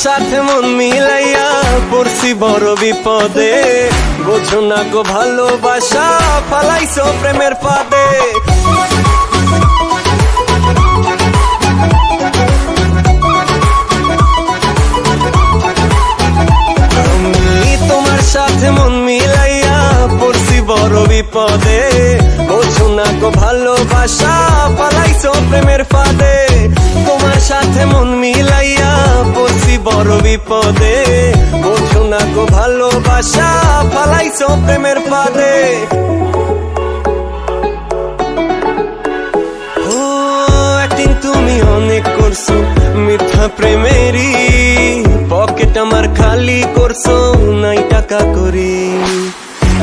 সাথে মন মিলাইয়া পড়ছি বড় বিপদে, বোঝো না গো ভালোবাসা ফালাইছো প্রেমের ফাঁদে। আমি তোমার সাথে মন মিলাইয়া পড়ছি বড় বিপদে, বোঝো না গো ভালোবাসা ফালাইছো প্রেমের ফাঁদে। তোমার সাথে মন মিলাইয়া পড়ছি বড় বিপদে, বোঝো না গো ভালোবাসা ফালাইছো প্রেমের ফাঁদে। ও একদিন তুমি অনেক করছো মিথ্যা প্রেমেরই, পকেট আমার খালি করছো নাই টাকা করি।